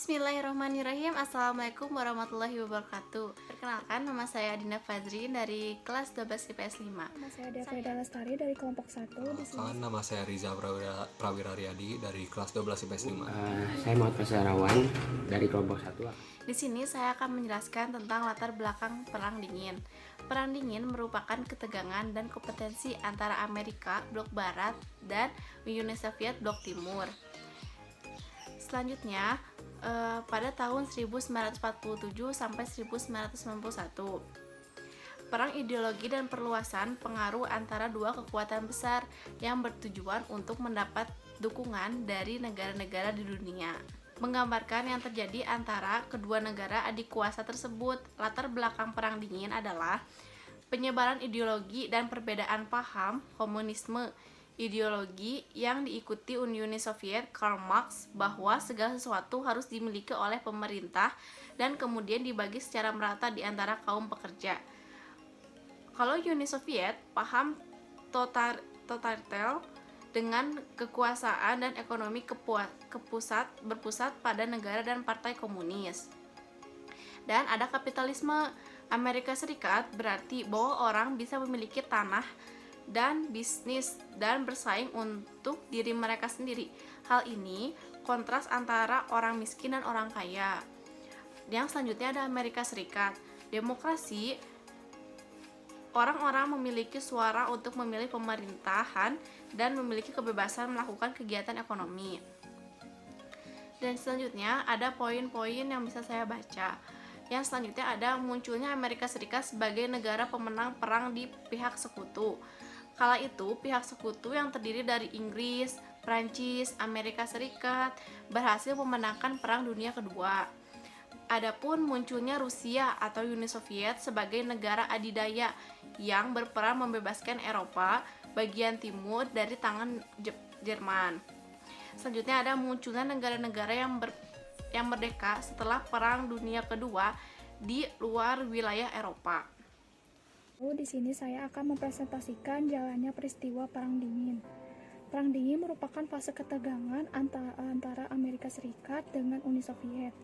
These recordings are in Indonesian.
Bismillahirrahmanirrahim. Assalamualaikum warahmatullahi wabarakatuh. Perkenalkan, nama saya Adina Fadri dari kelas 12 IPS 5. Nama saya Deveda Lestari dari kelompok 1. Nama saya Riza Prawira Riyadi dari kelas 12 IPS 5. Saya Muhammad Fasarawan dari kelompok 1. Di sini saya akan menjelaskan tentang latar belakang Perang Dingin. Perang Dingin merupakan ketegangan dan kompetensi antara Amerika blok Barat dan Uni Soviet blok Timur. Selanjutnya, pada tahun 1947 sampai 1991. Perang ideologi dan perluasan pengaruh antara dua kekuatan besar yang bertujuan untuk mendapat dukungan dari negara-negara di dunia. Menggambarkan yang terjadi antara kedua negara adik kuasa tersebut, latar belakang Perang Dingin adalah penyebaran ideologi dan perbedaan paham komunisme. Ideologi yang diikuti Uni Soviet Karl Marx bahwa segala sesuatu harus dimiliki oleh pemerintah dan kemudian dibagi secara merata di antara kaum pekerja. Kalau Uni Soviet paham totaliter dengan kekuasaan dan ekonomi berpusat pada negara dan partai komunis. Dan ada kapitalisme. Amerika Serikat berarti bahwa orang bisa memiliki tanah dan bisnis dan bersaing untuk diri mereka sendiri. Hal ini kontras antara orang miskin dan orang kaya. Yang selanjutnya ada Amerika Serikat. Demokrasi, orang-orang memiliki suara untuk memilih pemerintahan dan memiliki kebebasan melakukan kegiatan ekonomi. Dan selanjutnya ada poin-poin yang bisa saya baca. Yang selanjutnya ada munculnya Amerika Serikat sebagai negara pemenang perang di pihak sekutu. Kala itu, pihak sekutu yang terdiri dari Inggris, Prancis, Amerika Serikat berhasil memenangkan Perang Dunia Kedua. Adapun munculnya Rusia atau Uni Soviet sebagai negara adidaya yang berperan membebaskan Eropa bagian timur dari tangan Jerman. Selanjutnya ada munculnya negara-negara yang merdeka setelah Perang Dunia Kedua di luar wilayah Eropa. Di sini saya akan mempresentasikan jalannya peristiwa Perang Dingin. Perang Dingin merupakan fase ketegangan antara Amerika Serikat dengan Uni Soviet.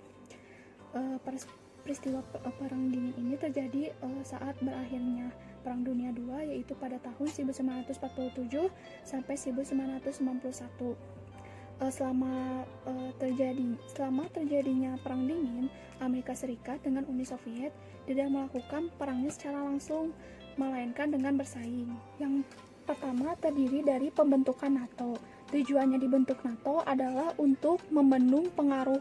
Peristiwa Perang Dingin ini terjadi saat berakhirnya Perang Dunia II, yaitu pada tahun 1947 sampai 1991. Selama terjadinya Perang Dingin, Amerika Serikat dengan Uni Soviet tidak melakukan perangnya secara langsung, melainkan dengan bersaing. Yang pertama terdiri dari pembentukan NATO. Tujuannya dibentuk NATO adalah untuk membendung pengaruh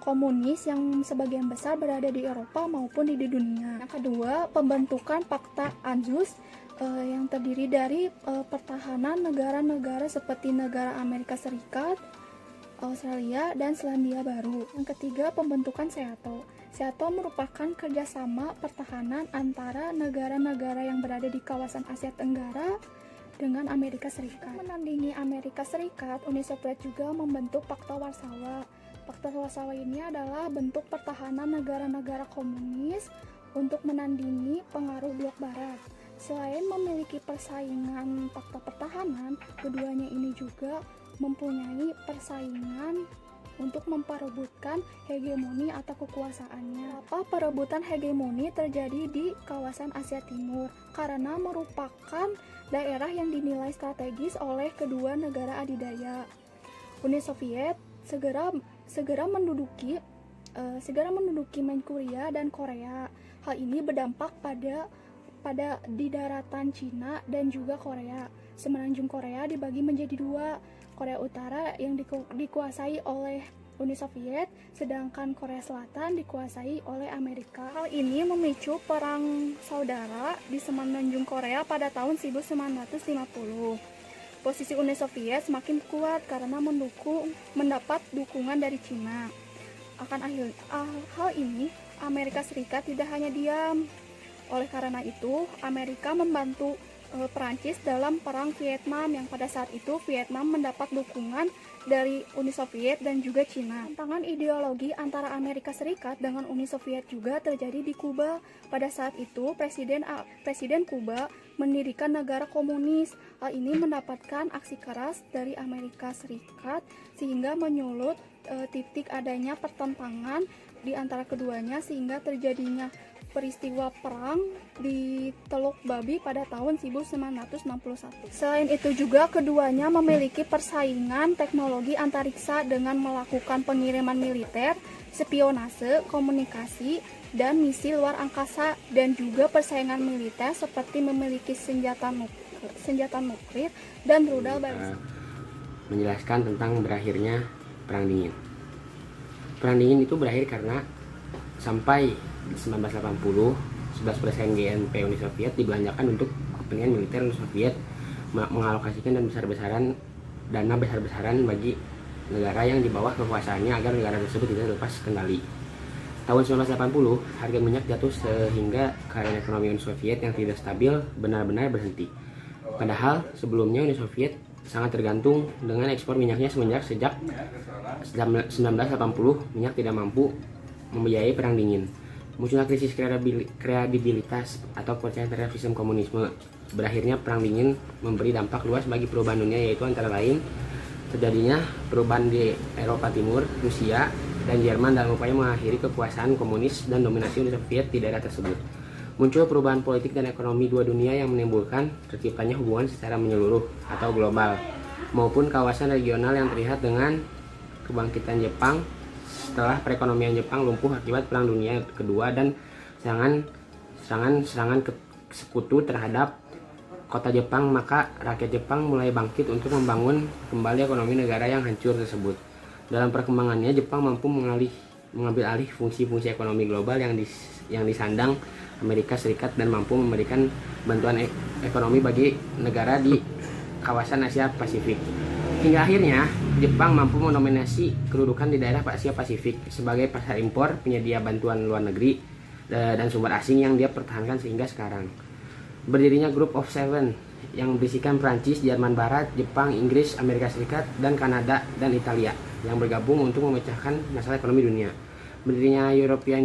komunis yang sebagian besar berada di Eropa maupun di dunia. Yang kedua, pembentukan Pakta ANZUS yang terdiri dari pertahanan negara-negara seperti negara Amerika Serikat, Australia, dan Selandia Baru. Yang ketiga, pembentukan SEATO. SEATO merupakan kerjasama pertahanan antara negara-negara yang berada di kawasan Asia Tenggara dengan Amerika Serikat. Menandingi Amerika Serikat, Uni Soviet juga membentuk Pakta Warsawa. Pakta Warsawa ini adalah bentuk pertahanan negara-negara komunis untuk menandingi pengaruh blok Barat. Selain memiliki persaingan fakta pertahanan, keduanya ini juga mempunyai persaingan untuk memperebutkan hegemoni atau kekuasaannya. Perebutan hegemoni terjadi di kawasan Asia Timur karena merupakan daerah yang dinilai strategis oleh kedua negara adidaya. Uni Soviet segera menduduki Manchuria dan Korea. Hal ini berdampak pada di daratan Cina dan juga Korea. Semenanjung Korea dibagi menjadi dua, Korea Utara yang dikuasai oleh Uni Soviet, sedangkan Korea Selatan dikuasai oleh Amerika. Hal ini memicu perang saudara di semenanjung Korea pada tahun 1950. Posisi Uni Soviet semakin kuat karena mendapat dukungan dari Cina. Hal ini, Amerika Serikat tidak hanya diam. Oleh karena itu, Amerika membantu Perancis dalam Perang Vietnam yang pada saat itu Vietnam mendapat dukungan dari Uni Soviet dan juga Cina. Tantangan ideologi antara Amerika Serikat dengan Uni Soviet juga terjadi di Kuba. Pada saat itu Presiden Kuba mendirikan negara komunis. Hal ini mendapatkan aksi keras dari Amerika Serikat sehingga menyulut titik adanya pertentangan di antara keduanya sehingga terjadinya peristiwa perang di Teluk Babi pada tahun 1961. Selain itu juga keduanya memiliki persaingan teknologi antariksa dengan melakukan pengiriman militer, spionase, komunikasi, dan misi luar angkasa, dan juga persaingan militer seperti memiliki senjata nuklir dan rudal balistik. Menjelaskan tentang berakhirnya Perang Dingin. Perang Dingin itu berakhir karena sampai 1980, 11% GNP Uni Soviet dibelanjakan untuk kepentingan militer Uni Soviet, mengalokasikan dana besar-besaran bagi negara yang di bawah kekuasaannya agar negara tersebut tidak lepas kendali. Tahun 1980, harga minyak jatuh sehingga keadaan ekonomi Uni Soviet yang tidak stabil benar-benar berhenti. Padahal sebelumnya Uni Soviet sangat tergantung dengan ekspor minyaknya sejak 1980 minyak tidak mampu membiayai Perang Dingin. Munculnya krisis kredibilitas atau kepercayaan terhadap sistem komunisme. Berakhirnya Perang Dingin memberi dampak luas bagi perubahan dunia, yaitu antara lain terjadinya perubahan di Eropa Timur, Rusia, dan Jerman dalam upaya mengakhiri kekuasaan komunis dan dominasi Uni Soviet di daerah tersebut. Muncul perubahan politik dan ekonomi dua dunia yang menimbulkan terciptanya hubungan secara menyeluruh atau global, maupun kawasan regional yang terlihat dengan kebangkitan Jepang setelah perekonomian Jepang lumpuh akibat Perang Dunia Kedua dan serangan sekutu terhadap kota Jepang, maka rakyat Jepang mulai bangkit untuk membangun kembali ekonomi negara yang hancur tersebut. Dalam perkembangannya, Jepang mampu mengambil alih fungsi-fungsi ekonomi global yang disandang Amerika Serikat dan mampu memberikan bantuan ekonomi bagi negara di kawasan Asia Pasifik. Hingga akhirnya, Jepang mampu mendominasi kedudukan di daerah Asia Pasifik sebagai pasar impor, penyedia bantuan luar negeri, dan sumber asing yang dia pertahankan sehingga sekarang. Berdirinya Group of Seven yang berisikan Prancis, Jerman Barat, Jepang, Inggris, Amerika Serikat, dan Kanada dan Italia yang bergabung untuk memecahkan masalah ekonomi dunia. Berdirinya European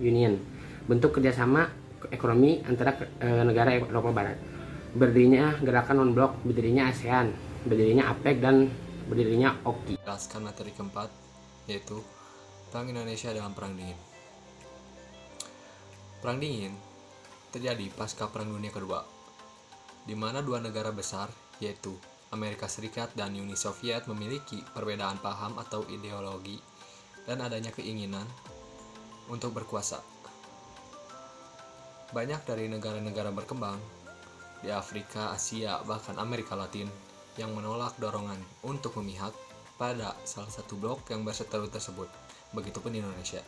Union, bentuk kerjasama ekonomi antara negara Eropa Barat. Berdirinya Gerakan Non-Blok, berdirinya ASEAN, berdirinya APEC, dan berdirinya OKI. Jelaskan materi keempat, yaitu Perang Indonesia dalam Perang Dingin. Perang Dingin terjadi pasca Perang Dunia Kedua, di mana dua negara besar, yaitu Amerika Serikat dan Uni Soviet, memiliki perbedaan paham atau ideologi dan adanya keinginan untuk berkuasa. Banyak dari negara-negara berkembang di Afrika, Asia, bahkan Amerika Latin yang menolak dorongan untuk memihak pada salah satu blok yang berseteru tersebut. Begitupun di Indonesia.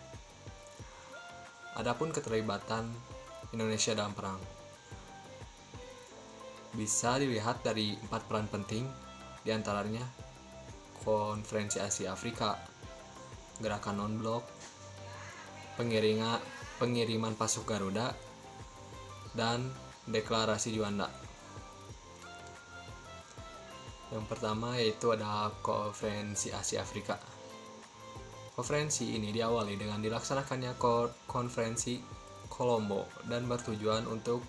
Adapun keterlibatan Indonesia dalam perang bisa dilihat dari 4 peran penting, diantaranya Konferensi Asia Afrika, Gerakan Non-Blok, pengiriman pasukan Garuda, dan Deklarasi Juanda. Yang pertama yaitu ada Konferensi Asia Afrika. Konferensi ini diawali dengan dilaksanakannya Konferensi Kolombo dan bertujuan untuk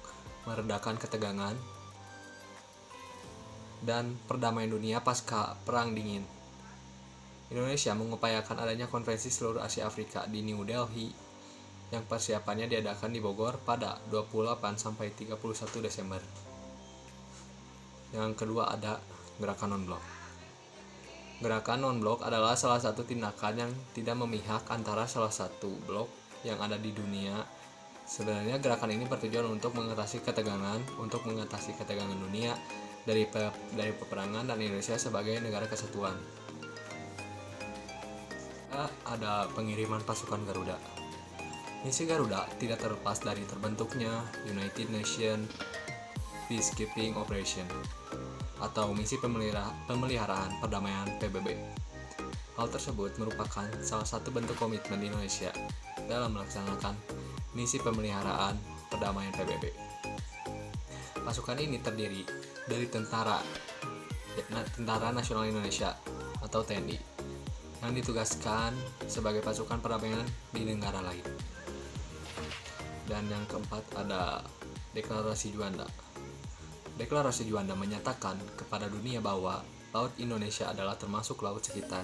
meredakan ketegangan dan perdamaian dunia pasca Perang Dingin. Indonesia mengupayakan adanya konferensi seluruh Asia Afrika di New Delhi yang persiapannya diadakan di Bogor pada 28-31 Desember. Yang kedua ada Gerakan Non-Blok. Gerakan Non-Blok adalah salah satu tindakan yang tidak memihak antara salah satu blok yang ada di dunia. Sebenarnya gerakan ini bertujuan untuk mengatasi ketegangan dunia dari peperangan dan Indonesia sebagai negara kesatuan. Ada pengiriman pasukan Garuda. Misi Garuda tidak terlepas dari terbentuknya United Nations Peacekeeping Operation atau misi pemeliharaan perdamaian PBB. Hal tersebut merupakan salah satu bentuk komitmen Indonesia dalam melaksanakan misi pemeliharaan perdamaian PBB. Pasukan ini terdiri dari Tentara Nasional Indonesia atau TNI yang ditugaskan sebagai pasukan perdamaian di negara lain. Dan yang keempat ada Deklarasi Juanda. Deklarasi Juanda menyatakan kepada dunia bahwa Laut Indonesia adalah termasuk laut sekitar,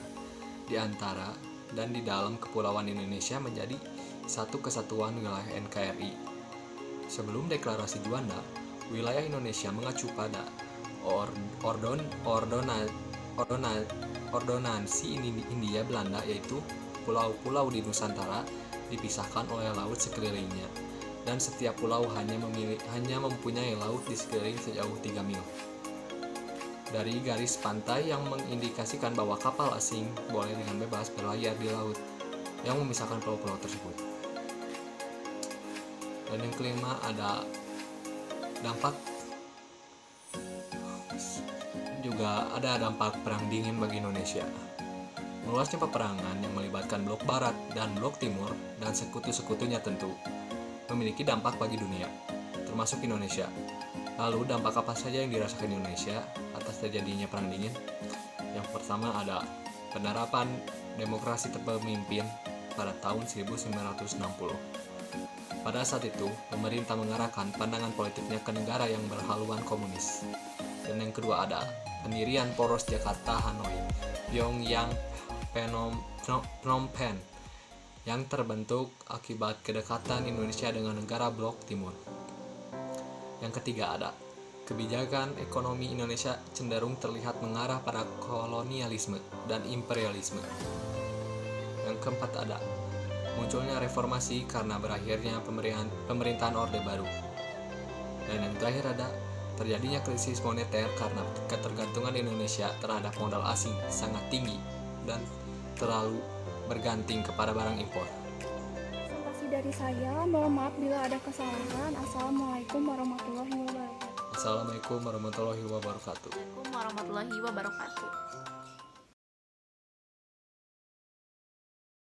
di antara dan di dalam Kepulauan Indonesia menjadi satu kesatuan wilayah NKRI. Sebelum Deklarasi Juanda, wilayah Indonesia mengacu pada ordonansi Hindia Belanda, yaitu pulau-pulau di Nusantara dipisahkan oleh laut sekelilingnya, dan setiap pulau hanya mempunyai laut di sekeliling sejauh 3 mil dari garis pantai, yang mengindikasikan bahwa kapal asing boleh dengan bebas berlayar di laut yang memisahkan pulau-pulau tersebut. Dan yang kelima ada dampak perang dingin bagi Indonesia. Meluasnya peperangan yang melibatkan blok barat dan blok timur dan sekutu-sekutunya tentu memiliki dampak bagi dunia, termasuk Indonesia. Lalu dampak apa saja yang dirasakan Indonesia atas terjadinya perang dingin? Yang pertama ada penerapan demokrasi terpemimpin pada tahun 1960. Pada saat itu, pemerintah mengarahkan pandangan politiknya ke negara yang berhaluan komunis. Dan yang kedua ada pendirian poros Jakarta, Hanoi, Pyongyang, Phnom Penh yang terbentuk akibat kedekatan Indonesia dengan negara blok timur. Yang ketiga ada kebijakan ekonomi Indonesia cenderung terlihat mengarah pada kolonialisme dan imperialisme. Yang keempat ada munculnya reformasi karena berakhirnya pemerintahan Orde Baru. Dan yang terakhir ada terjadinya krisis moneter karena ketergantungan Indonesia terhadap modal asing sangat tinggi dan terlalu bergantung kepada barang impor. Dari saya, mohon maaf bila ada kesalahan. Assalamualaikum warahmatullahi wabarakatuh. Assalamualaikum warahmatullahi wabarakatuh. Assalamualaikum warahmatullahi wabarakatuh.